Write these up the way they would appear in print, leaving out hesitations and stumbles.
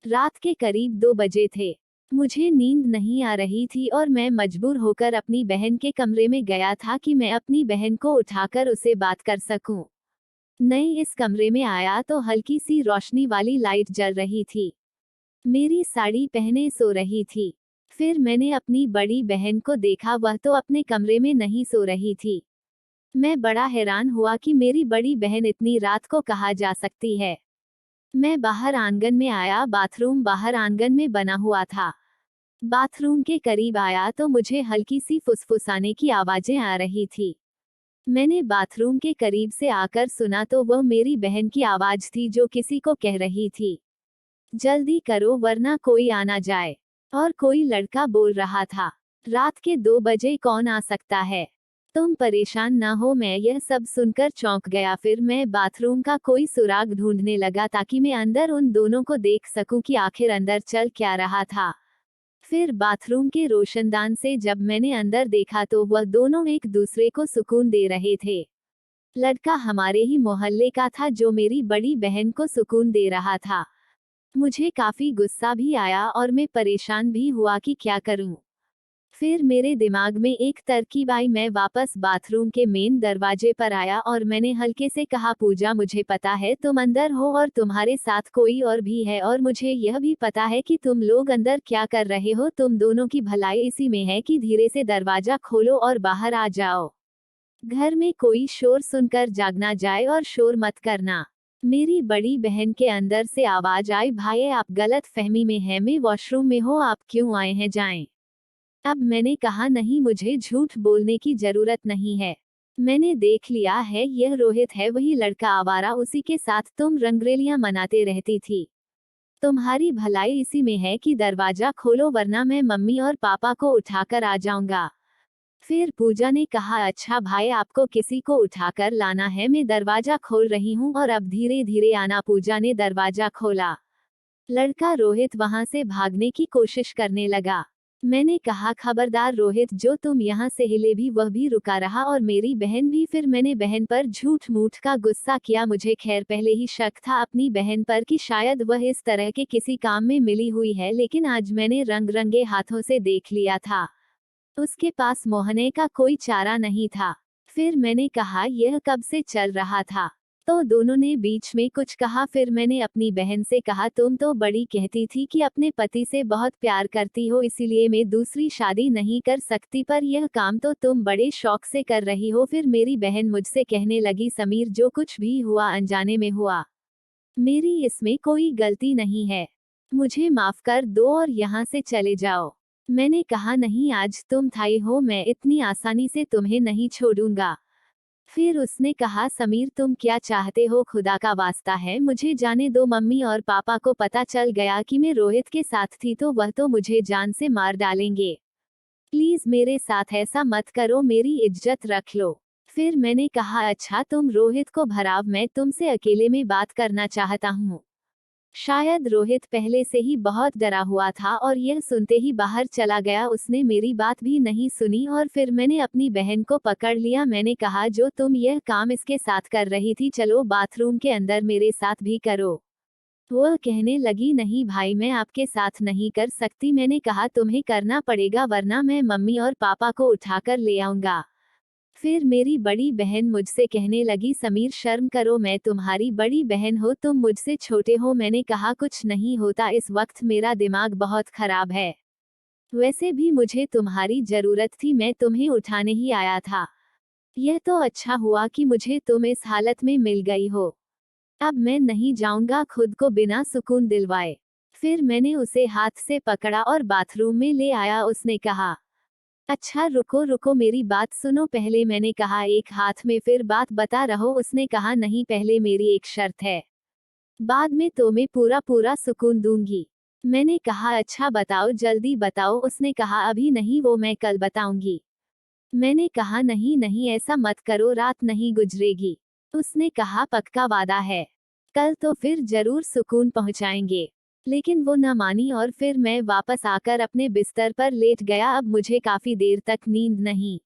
रात के करीब 2 बजे थे। मुझे नींद नहीं आ रही थी और मैं मजबूर होकर अपनी बहन के कमरे में गया था कि मैं अपनी बहन को उठाकर उसे बात कर सकूं। नहीं, इस कमरे में आया तो हल्की सी रोशनी वाली लाइट जल रही थी। मेरी साड़ी पहने सो रही थी। फिर मैंने अपनी बड़ी बहन को देखा, वह तो अपने कमरे में नहीं सो रही थी। मैं बड़ा हैरान हुआ कि मेरी बड़ी बहन इतनी रात को कहाँ जा सकती है। मैं बाहर आंगन में आया, बाथरूम बाहर आंगन में बना हुआ था। बाथरूम के करीब आया तो मुझे हल्की सी फुसफुसाने की आवाजें आ रही थी। मैंने बाथरूम के करीब से आकर सुना तो वह मेरी बहन की आवाज थी जो किसी को कह रही थी, जल्दी करो वरना कोई आ ना जाए। और कोई लड़का बोल रहा था, रात के 2 बजे कौन आ सकता है, तुम परेशान ना हो। मैं यह सब सुनकर चौंक गया। फिर मैं बाथरूम का कोई सुराग ढूंढने लगा ताकि मैं अंदर उन दोनों को देख सकूं कि आखिर अंदर चल क्या रहा था। फिर बाथरूम के रोशनदान से जब मैंने अंदर देखा तो वह दोनों एक दूसरे को सुकून दे रहे थे। लड़का हमारे ही मोहल्ले का था जो मेरी बड़ी बहन को सुकून दे रहा था। मुझे काफी गुस्सा भी आया और मैं परेशान भी हुआ कि क्या करूं। फिर मेरे दिमाग में एक तरकीब आई। मैं वापस बाथरूम के मेन दरवाजे पर आया और मैंने हल्के से कहा, पूजा मुझे पता है तुम अंदर हो और तुम्हारे साथ कोई और भी है, और मुझे यह भी पता है कि तुम लोग अंदर क्या कर रहे हो। तुम दोनों की भलाई इसी में है कि धीरे से दरवाजा खोलो और बाहर आ जाओ। घर में कोई शोर सुनकर जागना जाए और शोर मत करना। मेरी बड़ी बहन के अंदर से आवाज आई, भाई आप गलत फहमी में हैं, मैं वॉशरूम में हो, आप क्यों आए हैं, जाएं। अब मैंने कहा, नहीं मुझे झूठ बोलने की जरूरत नहीं है, मैंने देख लिया है, यह रोहित है, वही लड़का आवारा, उसी के साथ तुम रंगरेलियां मनाते रहती थी। तुम्हारी भलाई इसी में है कि दरवाजा खोलो वरना मैं मम्मी और पापा को उठाकर आ जाऊंगा। फिर पूजा ने कहा, अच्छा भाई आपको किसी को उठाकर लाना है, मैं दरवाजा खोल रही हूँ और अब धीरे धीरे आना। पूजा ने दरवाजा खोला। लड़का रोहित वहां से भागने की कोशिश करने लगा। मैंने कहा, खबरदार रोहित, जो तुम यहाँ से हिले भी वह भी रुका रहा और मेरी बहन भी। फिर मैंने बहन पर झूठ मूठ का गुस्सा किया। मुझे खैर पहले ही शक था अपनी बहन पर कि शायद वह इस तरह के किसी काम में मिली हुई है, लेकिन आज मैंने रंग रंगे हाथों से देख लिया था, उसके पास मोहने का कोई चारा नहीं था। फिर मैंने कहा, यह कब से चल रहा था, तो दोनों ने बीच में कुछ कहा। फिर मैंने अपनी बहन से कहा, तुम तो बड़ी कहती थी कि अपने पति से बहुत प्यार करती हो, इसीलिए मैं दूसरी शादी नहीं कर सकती, पर यह काम तो तुम बड़े शौक से कर रही हो। फिर मेरी बहन मुझसे कहने लगी, समीर जो कुछ भी हुआ अनजाने में हुआ, मेरी इसमें कोई गलती नहीं है, मुझे माफ कर दो और यहाँ से चले जाओ। मैंने कहा, नहीं आज तुम थाई हो, मैं इतनी आसानी से तुम्हें नहीं छोड़ूंगा। फिर उसने कहा, समीर तुम क्या चाहते हो, खुदा का वास्ता है मुझे जाने दो। मम्मी और पापा को पता चल गया कि मैं रोहित के साथ थी तो वह तो मुझे जान से मार डालेंगे। प्लीज मेरे साथ ऐसा मत करो, मेरी इज्जत रख लो। फिर मैंने कहा, अच्छा तुम रोहित को भराव, मैं तुमसे अकेले में बात करना चाहता हूँ। शायद रोहित पहले से ही बहुत डरा हुआ था और यह सुनते ही बाहर चला गया। उसने मेरी बात भी नहीं सुनी और फिर मैंने अपनी बहन को पकड़ लिया। मैंने कहा, जो तुम यह काम इसके साथ कर रही थी, चलो बाथरूम के अंदर मेरे साथ भी करो। वह कहने लगी, नहीं भाई मैं आपके साथ नहीं कर सकती। मैंने कहा, तुम्हें करना पड़ेगा वरना मैं मम्मी और पापा को उठाकर ले आऊंगा। फिर मेरी बड़ी बहन मुझसे कहने लगी, समीर शर्म करो, मैं तुम्हारी बड़ी बहन हो, तुम मुझसे छोटे हो। मैंने कहा, कुछ नहीं होता, इस वक्त मेरा दिमाग बहुत खराब है, वैसे भी मुझे तुम्हारी जरूरत थी, मैं तुम्हें उठाने ही आया था। यह तो अच्छा हुआ कि मुझे तुम इस हालत में मिल गई हो। अब मैं नहीं जाऊंगा खुद को बिना सुकून दिलवाए। फिर मैंने उसे हाथ से पकड़ा और बाथरूम में ले आया। उसने कहा, अच्छा रुको रुको मेरी बात सुनो पहले। मैंने कहा, एक हाथ में, फिर बात बता रहो। उसने कहा, नहीं पहले मेरी एक शर्त है, बाद में तो मैं पूरा पूरा सुकून दूंगी। मैंने कहा, अच्छा बताओ जल्दी बताओ। उसने कहा, अभी नहीं, वो मैं कल बताऊंगी। मैंने कहा, नहीं नहीं ऐसा मत करो, रात नहीं गुजरेगी। उसने कहा, पक्का वादा है, कल तो फिर जरूर सुकून पहुंचाएंगे। लेकिन वो न मानी और फिर मैं वापस आकर अपने बिस्तर पर लेट गया। अब मुझे काफी देर तक नींद नहीं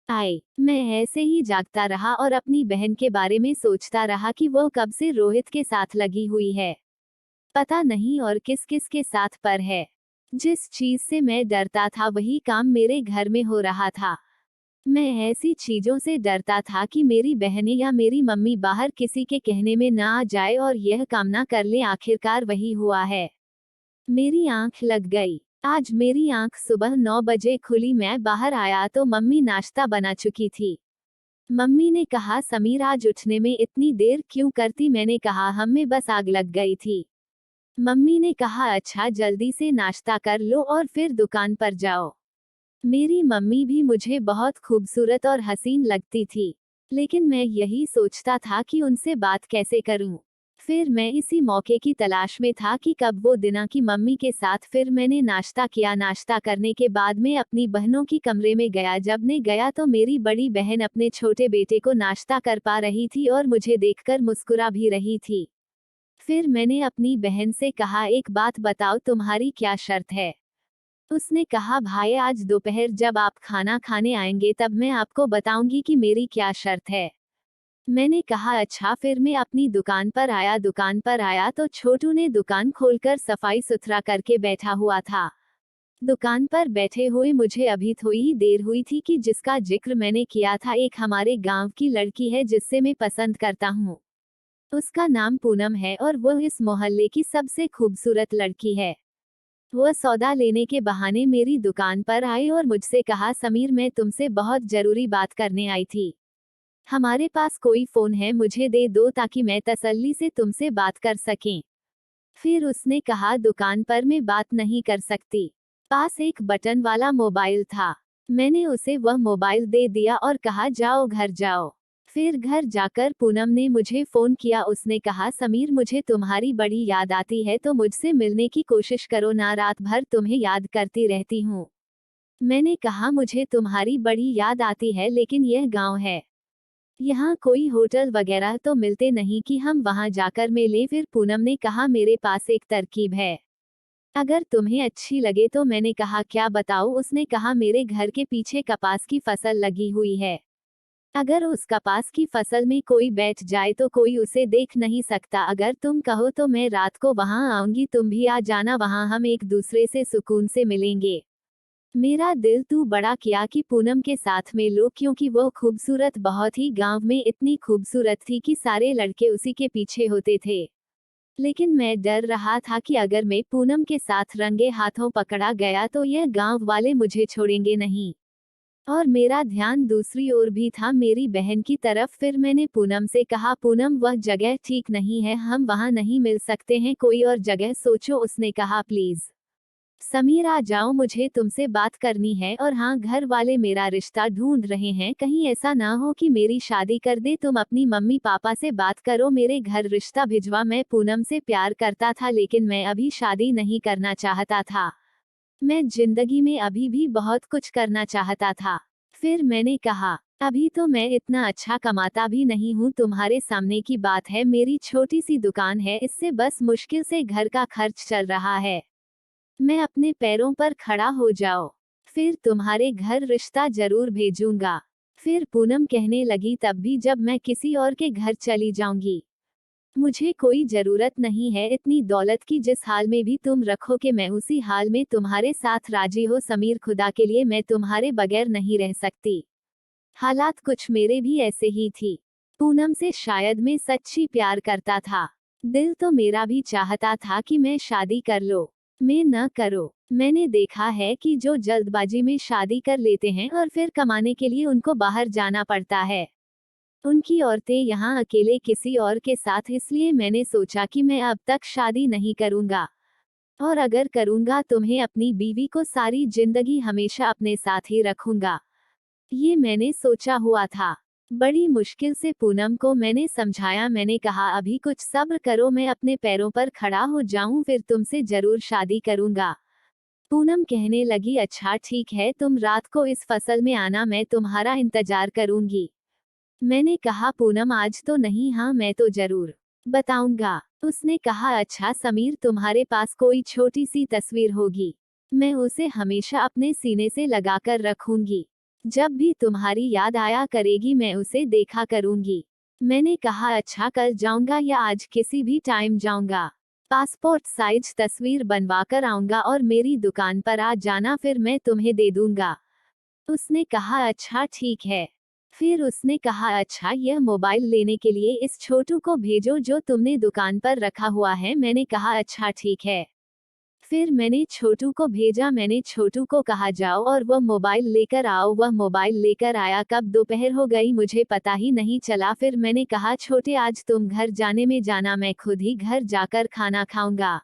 आई। मैं ऐसे ही जागता रहा और अपनी बहन के बारे में सोचता रहा कि वो कब से रोहित के साथ लगी हुई है। पता नहीं और किस किस के साथ पर है। जिस चीज से मैं डरता था वही काम मेरे घर में हो रहा था। मैं ऐसी चीजों से डरता था कि मेरी बहनें या मेरी मम्मी बाहर किसी के कहने में ना आ जाए और यह काम ना कर ले। आखिरकार वही हुआ है। मेरी आंख लग गई। आज मेरी आंख सुबह 9 बजे खुली। मैं बाहर आया तो मम्मी नाश्ता बना चुकी थी। मम्मी ने कहा, समीर आज उठने में इतनी देर क्यों करती? मैंने कहा, हमें बस आग लग गई थी। मम्मी ने कहा, अच्छा जल्दी से नाश्ता कर लो और फिर दुकान पर जाओ। मेरी मम्मी भी मुझे बहुत खूबसूरत और हसीन लगती थी, लेकिन मैं यही सोचता था कि उनसे बात कैसे करूं। फिर मैं इसी मौके की तलाश में था कि कब वो दिना की मम्मी के साथ। फिर मैंने नाश्ता किया। नाश्ता करने के बाद मैं अपनी बहनों की कमरे में गया। जब मैं गया तो मेरी बड़ी बहन अपने छोटे बेटे को नाश्ता कर पा रही थी और मुझे देखकर मुस्कुरा भी रही थी। फिर मैंने अपनी बहन से कहा, एक बात बताओ, तुम्हारी क्या शर्त है? उसने कहा, भाई आज दोपहर जब आप खाना खाने आएंगे तब मैं आपको बताऊंगी कि मेरी क्या शर्त है। मैंने कहा, अच्छा। फिर मैं अपनी दुकान पर आया। दुकान पर आया तो छोटू ने दुकान खोलकर सफाई सुथरा करके बैठा हुआ था। दुकान पर बैठे हुए मुझे अभी थोड़ी ही देर हुई थी कि जिसका जिक्र मैंने किया था, एक हमारे गांव की लड़की है जिससे मैं पसंद करता हूँ। उसका नाम पूनम है और वह इस मोहल्ले की सबसे खूबसूरत लड़की है। वह सौदा लेने के बहाने मेरी दुकान पर आई और मुझसे कहा, समीर मैं तुमसे बहुत जरूरी बात करने आई थी। हमारे पास कोई फोन है, मुझे दे दो ताकि मैं तसल्ली से तुमसे बात कर सकें। फिर उसने कहा, दुकान पर मैं बात नहीं कर सकती। पास एक बटन वाला मोबाइल था। मैंने उसे वह मोबाइल दे दिया और कहा, जाओ घर जाओ। फिर घर जाकर पूनम ने मुझे फोन किया। उसने कहा, समीर मुझे तुम्हारी बड़ी याद आती है तो मुझसे मिलने की कोशिश करो ना, रात भर तुम्हें याद करती रहती हूँ। मैंने कहा, मुझे तुम्हारी बड़ी याद आती है लेकिन यह गांव है, यहाँ कोई होटल वगैरह तो मिलते नहीं कि हम वहां जाकर मिलें। फिर पूनम ने कहा, मेरे पास एक तरकीब है, अगर तुम्हें अच्छी लगे तो। मैंने कहा, क्या बताओ? उसने कहा, मेरे घर के पीछे कपास की फसल लगी हुई है। अगर उस कपास की फसल में कोई बैठ जाए तो कोई उसे देख नहीं सकता। अगर तुम कहो तो मैं रात को वहां आऊंगी, तुम भी आ जाना, वहां हम एक दूसरे से सुकून से मिलेंगे। मेरा दिल तू बड़ा किया कि पूनम के साथ में लो, क्योंकि वो खूबसूरत बहुत ही, गांव में इतनी खूबसूरत थी कि सारे लड़के उसी के पीछे होते थे। लेकिन मैं डर रहा था कि अगर मैं पूनम के साथ रंगे हाथों पकड़ा गया तो यह गांव वाले मुझे छोड़ेंगे नहीं। और मेरा ध्यान दूसरी ओर भी था, मेरी बहन की तरफ। फिर मैंने पूनम से कहा, पूनम वह जगह ठीक नहीं है, हम वहां नहीं मिल सकते हैं, कोई और जगह सोचो। उसने कहा, प्लीज समीर आ जाओ, मुझे तुमसे बात करनी है। और हाँ, घर वाले मेरा रिश्ता ढूंढ रहे हैं, कहीं ऐसा ना हो कि मेरी शादी कर दे। तुम अपनी मम्मी पापा से बात करो, मेरे घर रिश्ता भिजवा। मैं पूनम से प्यार करता था लेकिन मैं अभी शादी नहीं करना चाहता था। मैं जिंदगी में अभी भी बहुत कुछ करना चाहता था। फिर मैंने कहा, अभी तो मैं इतना अच्छा कमाता भी नहीं हूँ। तुम्हारे सामने की बात है, मेरी छोटी सी दुकान है, इससे बस मुश्किल से घर का खर्च चल रहा है। मैं अपने पैरों पर खड़ा हो जाओ, फिर तुम्हारे घर रिश्ता जरूर भेजूंगा। फिर पूनम कहने लगी, तब भी जब मैं किसी और के घर चली जाऊंगी। मुझे कोई जरूरत नहीं है इतनी दौलत की, जिस हाल में भी तुम रखोगे मैं उसी हाल में तुम्हारे साथ राजी हो। समीर खुदा के लिए मैं तुम्हारे बगैर नहीं रह सकती। हालात कुछ मेरे भी ऐसे ही थी। पूनम से शायद मैं सच्ची प्यार करता था। दिल तो मेरा भी चाहता था कि मैं शादी कर लो, मैं न करो। मैंने देखा है कि जो जल्दबाजी में शादी कर लेते हैं और फिर कमाने के लिए उनको बाहर जाना पड़ता है। उनकी औरतें यहाँ अकेले किसी और के साथ। इसलिए मैंने सोचा कि मैं अब तक शादी नहीं करूंगा, और अगर करूंगा तुम्हें अपनी बीवी को सारी जिंदगी हमेशा अपने साथ ही रखूंगा। ये मैंने सोचा हुआ था। बड़ी मुश्किल से पूनम को मैंने समझाया। मैंने कहा, अभी कुछ सब्र करो, मैं अपने पैरों पर खड़ा हो जाऊं फिर तुमसे जरूर शादी करूंगा। पूनम कहने लगी, अच्छा ठीक है, तुम रात को इस फसल में आना, मैं तुम्हारा इंतजार करूंगी। मैंने कहा, पूनम आज तो नहीं, हाँ मैं तो जरूर बताऊंगा। उसने कहा, अच्छा समीर, तुम्हारे पास कोई छोटी सी तस्वीर होगी, मैं उसे हमेशा अपने सीने से लगाकर रखूंगी। जब भी तुम्हारी याद आया करेगी मैं उसे देखा करूंगी। मैंने कहा, अच्छा कल जाऊंगा या आज किसी भी टाइम जाऊंगा? पासपोर्ट साइज तस्वीर बनवाकर आऊंगा और मेरी दुकान पर आ जाना, फिर मैं तुम्हें दे दूंगा। उसने कहा अच्छा ठीक है। फिर उसने कहा अच्छा, यह मोबाइल लेने के लिए इस छोटू को भेजो जो तुमने दुकान पर रखा हुआ है। मैंने कहा अच्छा ठीक है। फिर मैंने छोटू को भेजा। मैंने छोटू को कहा जाओ और वह मोबाइल लेकर आओ। वह मोबाइल लेकर आया। कब दोपहर हो गई मुझे पता ही नहीं चला। फिर मैंने कहा छोटे, आज तुम घर जाने में जाना, मैं खुद ही घर जाकर खाना खाऊंगा।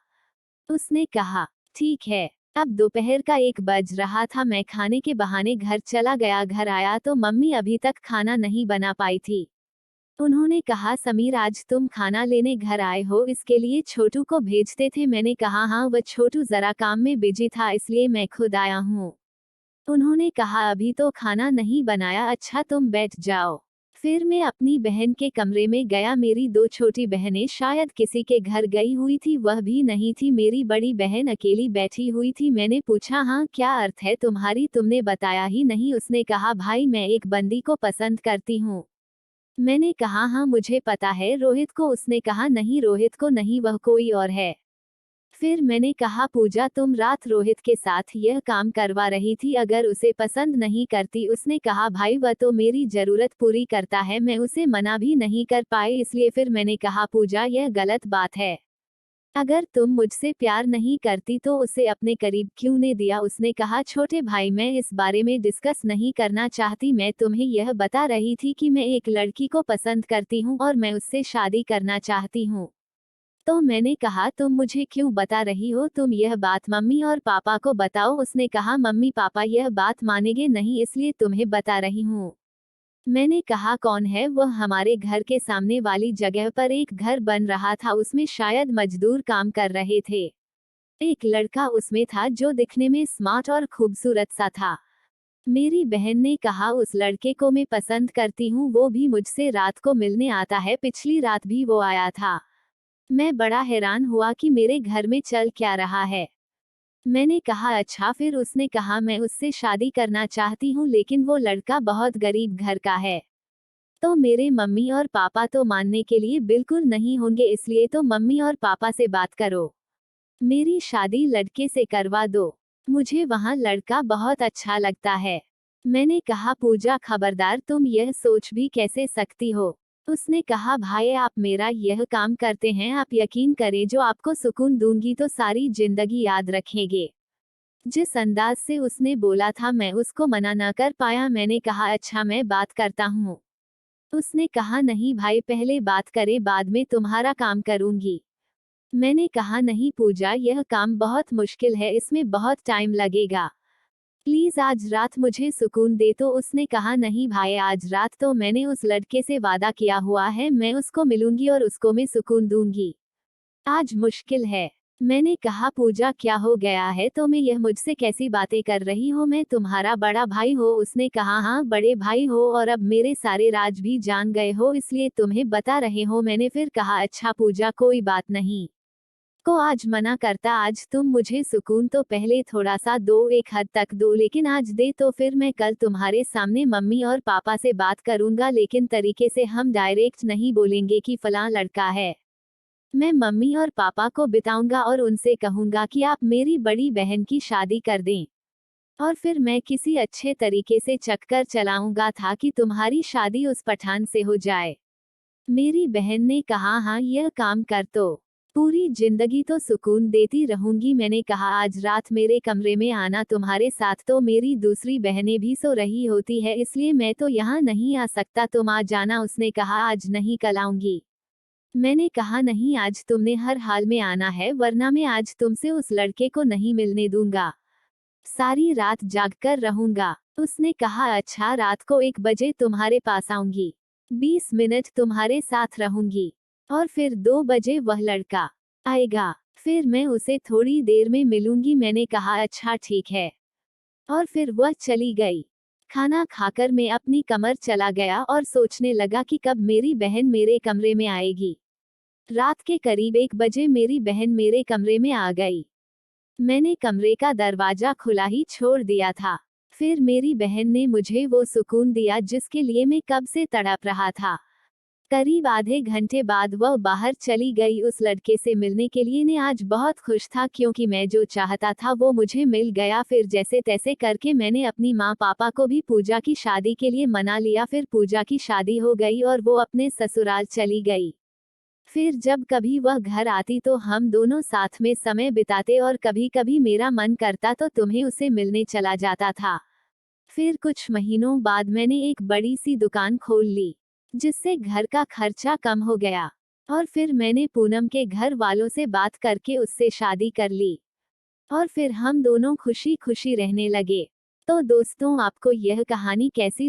उसने कहा ठीक है। अब दोपहर का 1 बज रहा था। मैं खाने के बहाने घर चला गया। घर आया तो मम्मी अभी तक खाना नहीं बना पाई थी। उन्होंने कहा समीर, आज तुम खाना लेने घर आए हो, इसके लिए छोटू को भेजते थे। मैंने कहा हाँ, वह छोटू जरा काम में बिजी था इसलिए मैं खुद आया हूँ। उन्होंने कहा अभी तो खाना नहीं बनाया। अच्छा तुम बैठ जाओ। फिर मैं अपनी बहन के कमरे में गया। मेरी 2 छोटी बहनें शायद किसी के घर गई हुई थी, वह भी नहीं थी। मेरी बड़ी बहन अकेली बैठी हुई थी। मैंने पूछा हाँ क्या अर्थ है तुम्हारी, तुमने बताया ही नहीं। उसने कहा भाई, मैं एक बंदी को पसंद करती हूँ। मैंने कहा हाँ मुझे पता है, रोहित को। उसने कहा नहीं, रोहित को नहीं, वह कोई और है। फिर मैंने कहा पूजा, तुम रात रोहित के साथ यह काम करवा रही थी, अगर उसे पसंद नहीं करती। उसने कहा भाई, वह तो मेरी जरूरत पूरी करता है, मैं उसे मना भी नहीं कर पाई इसलिए। फिर मैंने कहा पूजा, यह गलत बात है। अगर तुम मुझसे प्यार नहीं करती तो उसे अपने करीब क्यों ने दिया। उसने कहा छोटे भाई, मैं इस बारे में डिस्कस नहीं करना चाहती। मैं तुम्हें यह बता रही थी कि मैं एक लड़की को पसंद करती हूँ और मैं उससे शादी करना चाहती हूँ। तो मैंने कहा तुम मुझे क्यों बता रही हो, तुम यह बात मम्मी और पापा को बताओ। उसने कहा मम्मी पापा यह बात मानेंगे नहीं, इसलिए तुम्हें बता रही हूँ। मैंने कहा कौन है वह। हमारे घर के सामने वाली जगह पर एक घर बन रहा था, उसमें शायद मजदूर काम कर रहे थे। एक लड़का उसमें था जो दिखने में स्मार्ट और खूबसूरत सा था। मेरी बहन ने कहा उस लड़के को मैं पसंद करती हूँ, वो भी मुझसे रात को मिलने आता है। पिछली रात भी वो आया था। मैं बड़ा हैरान हुआ कि मेरे घर में चल क्या रहा है। मैंने कहा अच्छा। फिर उसने कहा मैं उससे शादी करना चाहती हूँ, लेकिन वो लड़का बहुत गरीब घर का है। तो मेरे मम्मी और पापा तो मानने के लिए बिल्कुल नहीं होंगे, इसलिए तो मम्मी और पापा से बात करो, मेरी शादी लड़के से करवा दो। मुझे वहाँ लड़का बहुत अच्छा लगता है। मैंने कहा पूजा खबरदार, तुम यह सोच भी कैसे सकती हो। उसने कहा भाई, आप मेरा यह काम करते हैं, आप यकीन करें जो आपको सुकून दूंगी तो सारी जिंदगी याद रखेंगे। जिस अंदाज से उसने बोला था मैं उसको मना न कर पाया। मैंने कहा अच्छा मैं बात करता हूँ। उसने कहा नहीं भाई, पहले बात करें, बाद में तुम्हारा काम करूंगी। मैंने कहा नहीं पूजा, यह काम बहुत मुश्किल है, इसमें बहुत टाइम लगेगा। प्लीज आज रात मुझे सुकून दे। तो उसने कहा नहीं भाई, आज रात तो मैंने उस लड़के से वादा किया हुआ है, मैं उसको मिलूंगी और उसको मैं सुकून दूंगी। आज मुश्किल है। मैंने कहा पूजा क्या हो गया है, तो मैं यह मुझसे कैसी बातें कर रही हो, मैं तुम्हारा बड़ा भाई हो। उसने कहा हाँ बड़े भाई हो, और अब मेरे सारे राज भी जान गए हो इसलिए तुम्हें बता रहे हो। मैंने फिर कहा अच्छा पूजा, कोई बात नहीं। को आज मना करता, आज तुम मुझे सुकून तो पहले थोड़ा सा दो, एक हद तक दो, लेकिन आज दे तो फिर मैं कल तुम्हारे सामने मम्मी और पापा से बात करूंगा, लेकिन तरीके से हम डायरेक्ट नहीं बोलेंगे कि फलां लड़का है। मैं मम्मी और पापा को बिताऊंगा और उनसे कहूंगा कि आप मेरी बड़ी बहन की शादी कर दें, और फिर मैं किसी अच्छे तरीके से चक्कर चलाऊंगा था कि तुम्हारी शादी उस पठान से हो जाए। मेरी बहन ने कहा हाँ यह काम कर, तो पूरी जिंदगी तो सुकून देती रहूंगी। मैंने कहा आज रात मेरे कमरे में आना तुम्हारे साथ, तो मेरी दूसरी बहनें भी सो रही होती है इसलिए मैं तो यहाँ नहीं आ सकता, तुम आ जाना। उसने कहा आज नहीं, कल आऊंगी। मैंने कहा नहीं, आज तुमने हर हाल में आना है, वरना मैं आज तुमसे उस लड़के को नहीं मिलने दूंगा। सारी रात जागकर रहूंगा। उसने कहा अच्छा, रात को 1 बजे तुम्हारे पास आऊंगी, 20 मिनट तुम्हारे साथ रहूंगी, और फिर 2 बजे वह लड़का आएगा, फिर मैं उसे थोड़ी देर में मिलूंगी। मैंने कहा अच्छा ठीक है, और फिर वह चली गई। खाना खाकर मैं अपनी कमर चला गया और सोचने लगा कि कब मेरी बहन मेरे कमरे में आएगी। रात के करीब 1 बजे मेरी बहन मेरे कमरे में आ गई। मैंने कमरे का दरवाजा खुला ही छोड़ दिया था। फिर मेरी बहन ने मुझे वो सुकून दिया जिसके लिए मैं कब से तड़प रहा था। करीब आधे घंटे बाद वह बाहर चली गई उस लड़के से मिलने के लिए। मैं आज बहुत खुश था क्योंकि मैं जो चाहता था वो मुझे मिल गया। फिर जैसे तैसे करके मैंने अपनी माँ पापा को भी पूजा की शादी के लिए मना लिया। फिर पूजा की शादी हो गई और वो अपने ससुराल चली गई। फिर जब कभी वह घर आती तो हम दोनों साथ में समय बिताते और कभी कभी मेरा मन करता तो तुम्हें उसे मिलने चला जाता था। फिर कुछ महीनों बाद मैंने एक बड़ी सी दुकान खोल ली, जिससे घर का खर्चा कम हो गया। और फिर मैंने पूनम के घर वालों से बात करके उससे शादी कर ली और फिर हम दोनों खुशी खुशी रहने लगे। तो दोस्तों, आपको यह कहानी कैसी लगी?